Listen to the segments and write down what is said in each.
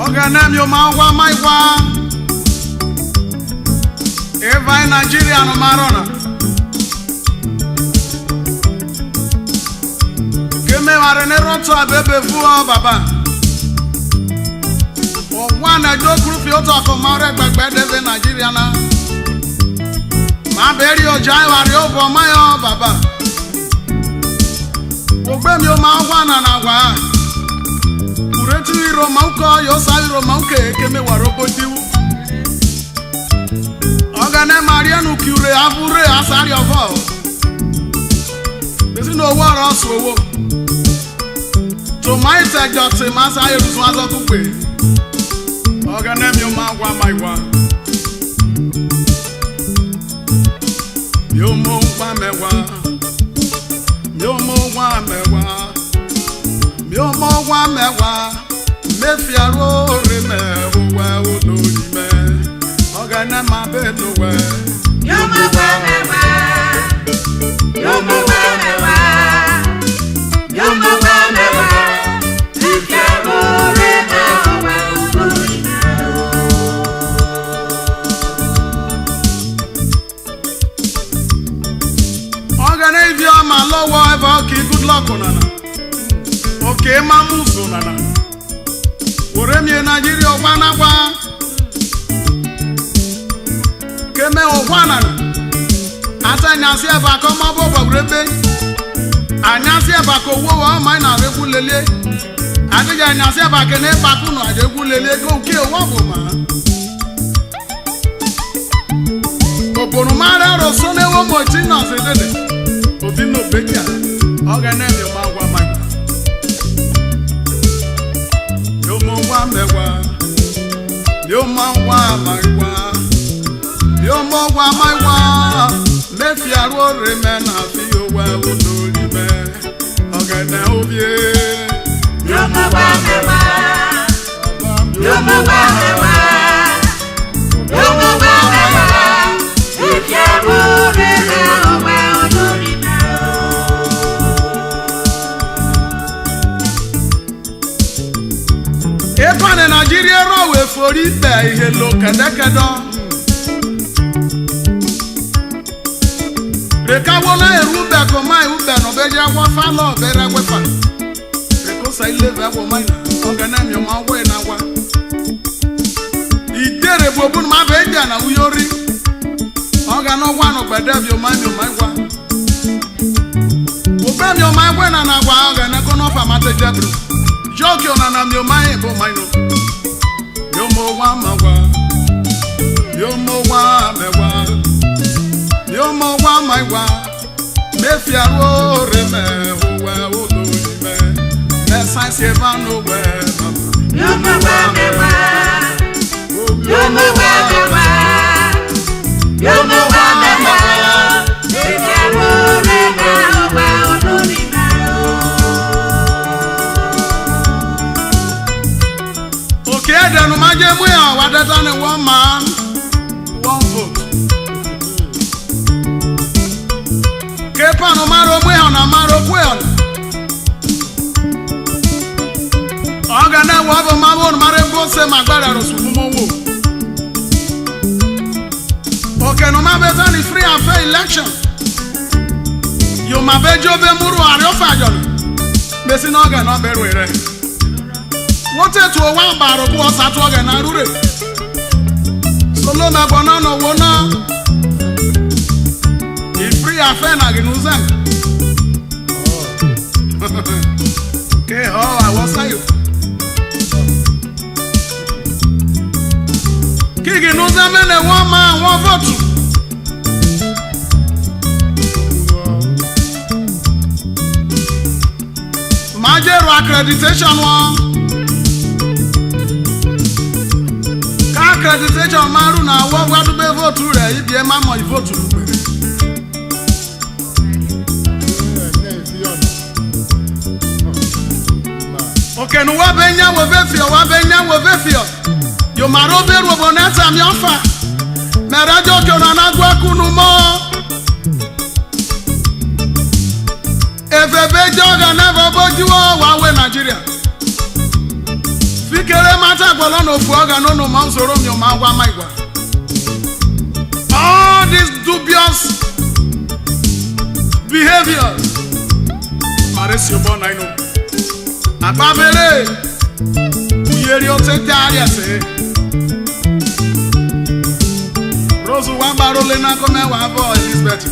Oganem yo mawa maiwa. Evang Nigeria no marona. Keme warene roto abebe fuwa baba. Wana jo group yo to akomare gbegbe deve Nigeria na. Ma beri o jai wari o bo mayo baba. Ogbe mi o ma wana na wa. Ureti ro mauko yo sai ro mauke keme waro bodiwu. Ogane Marianu kure avure asari ovo. Desi no wara sowo. To my tejo te masa yerusu azokugbe. Ogane mi o ma wa maiwa. Yo mo wa mewa. Yo mo wa mewa. Yo mo wa mewa. Me fiaro re me wa o do ni me. Ogana ma bedo we. Yo mo wa mewa. Yo mo wa mewa. Yo mo wa mewa. Me fiaro re me wa o do ni me. Ogana if you ma lowo ever okay good luck onana. Okay ma muso nana. Oremi Nigeria wana kwa. Keme Ofano. Ata nyasi eba ko ma bo gbogrebe. Anyasi eba ko wo wa ma na reku lele. Ati nyasi eba ke ne ba ku no ajeku lele ko ki owo bo ma. Oponu mara ro so ne wo mo ti na se dede. Obi no beja. Ogane mi ma gwa ma. Yo mo wa mewa. Yo ma wa ma. Yo mo wa maiwa. Me fiaro re me na fi yo wa o lori me. Ogene obie. Yo mo wa mewa. Yo mo wa mewa. Yo mo wa mewa. Me fiaro re me wa o lori me. Epane Nigeria ro we fori be ihe lo kedekedo. Reka wona erube ko mai ube no beja wa fa lo bere wefa. Reko sai leve wo mai ogana mi ma we na wa. Idere bobun ma beja na uyori. Ogana wa no gbede bi o mai wa. Obe mi o mai we na wa ogana ko no fa mate jabru. Joke ona na mi o mai bo mai no. Yo mo wa ma wa. Yo mo wa me wa. Yo mo wa mai wa. Me fiaro re me wa o do me. Me sai se va no we. Yo mo wa me wa. Yo mo wa me wa. Yo mo wa me wa. Me fiaro re me wa o do me. Okay, then ma je mu ya wa data ni one man, one vote. Kepa no maro mwe na maro kwe on. Ogana wa bo ma bo mare bo se magbara ro sumu mo wo. Okay, no ma be tani free and fair election. Yo ma be jo be muru ari o fa jo. Mesi no ga no be ro ere. What to a one bar of was at Wagan and Rure. Solo na banana wona. If free affair again, okay, how I was saying. Kiki knows a man and one man, one vote. Major accreditation one. Accreditation maru na wa do be vote re ibi e ma mo vote lu. Okay, no wa benya wo be fio. Yo maro be ro boneta mi ofa. Me radio ke ona na gwa kunu mo. Efe be joga never boju wa we Nigeria. Dikere mata gwala no fuaga no no manzoro mi omangwa maigwa. All these dubious behaviors. Maresi obo na ino. Abamere. Uyeri otete ariase. Rose wa barole na kome wa bo Elizabeth.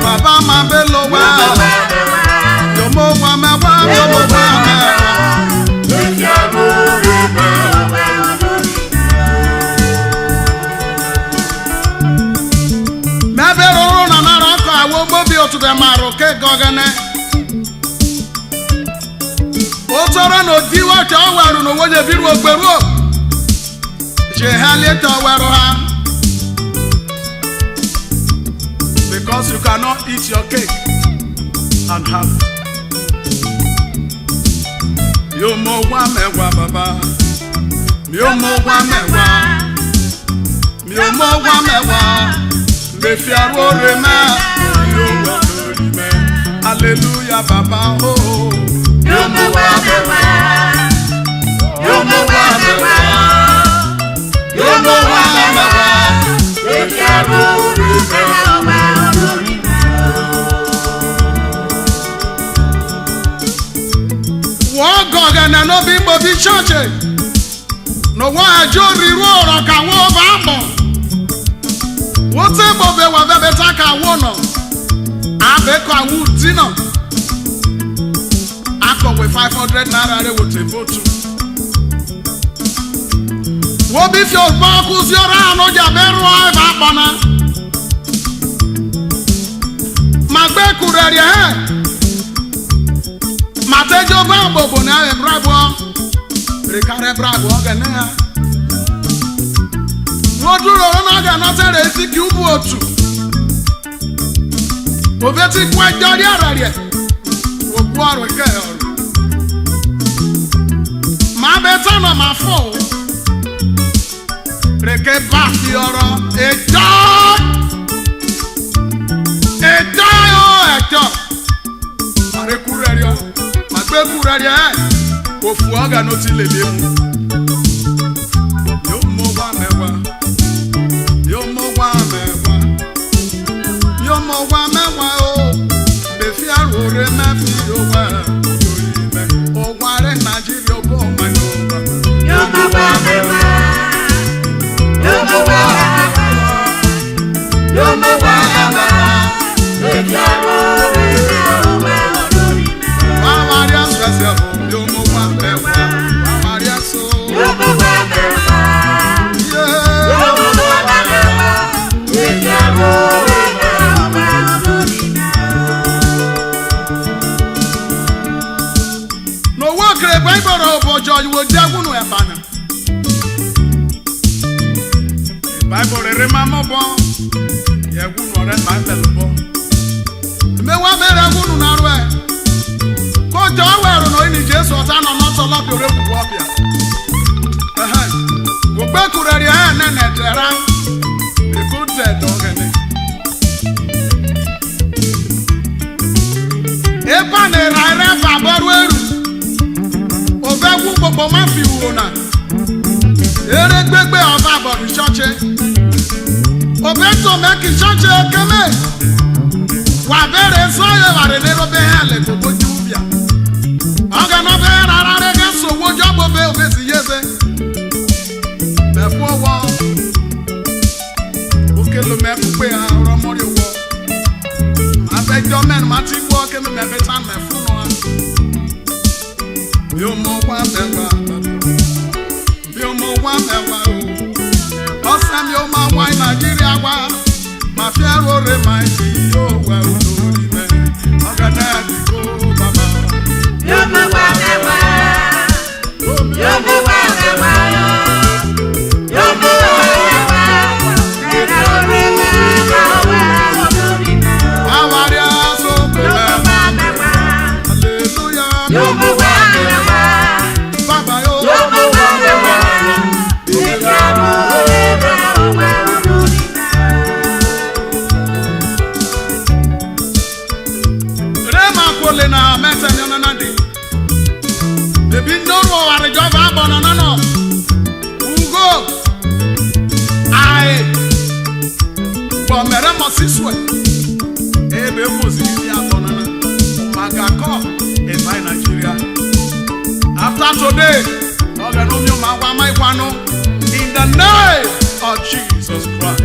Baba ma belo wa yo mo wa ma wa yo mo wa ma me bero na na ro ka wo mo bi otu de maro ke gogane o toro no diwo to waru no wo je biru ogberu je hale to waru ha. Because you cannot eat your cake and have it. Yo mo wa mewa baba. Yo mo wa mewa. Yo mo wa mewa. Me fiaro rema. Yo mo reme. Hallelujah baba oh. Yo mo wa mewa. Yo mo wa mewa. Yo mo wa mewa. Me fiaro rema. Wọ́n gọ̀gẹ̀ nẹ̀nú bí mo bí ṣọ́ọ̀ṣì ní wọ́n ẹjọ́ ríru ọ̀rọ̀ káwọn bá mọ̀ wọ́n tí mo bẹ̀ wọ́n bẹ̀ bẹ̀ tá káwọn nà àbẹ̀kọ̀ àwọn ùtí nà akọ̀wé 500 naira rẹ̀ wò tẹ̀ fóòtù wọ́n bí fi ògbọ́n kú sí ọ̀rọ̀ àánú jà bẹ́ẹ̀ rú ọ̀ bá pọ̀ náà màgbé kúrẹ̀ rẹ̀ hẹ́. Matejo ba bobo na e bravo. Rekare bravo gane ya. Woduro na ga na tere isi ki ubu otu. Obeti kwa jori ara re. Obu aro ke oro. Ma beta na ma fo. Reke ba fi oro ejo. Ejo yo ejo. Are kure re o. Kura dia ofu aga no ti lele mu yo mo wa mewa yo mo wa mewa yo mo wa mewa o be fi arore ma fi yo wa me o wa re Nigeria bo ma yo mo wa mewa yo mo wa mewa yo mo wa mewa be fi arore yo mo wa mewa Maria so yo mo wa mewa yo mo wa mewa ekiaro no wo kre Bible obojo you wo jagunu e bana Bible re mama bo ye gunu re Bible bo me wa mere gunu na ro e Kojo wero no ni Jesu ota no no so lobi ore bubu opia. Go gbe kurere e na na tera. E ku te do gene. E pa ne ra re fa boru eru. O fe ku popo ma fi wo na. Ere gbegbe oba boru church. O be to make church keme. Wa bere so ye wa re le ro be hele gbogbo jubia. Aga no be rara re ga so wo jobo be obesi yebe. Me fo wo. O ke lo me pe a ro mo ri wo. Abejo men ma ti wo ke me be tan me fu no. Yo mo wa mewa. Yo mo wa mewa o. Osam yo ma wa Nigeria wa. Ma fi aro re mai yo wa o do ni me. Aga na bi go baba. Yo ma wa mere mosiswe ebe mozili atonana magako in my Nigeria. After today, in the name of Jesus Christ.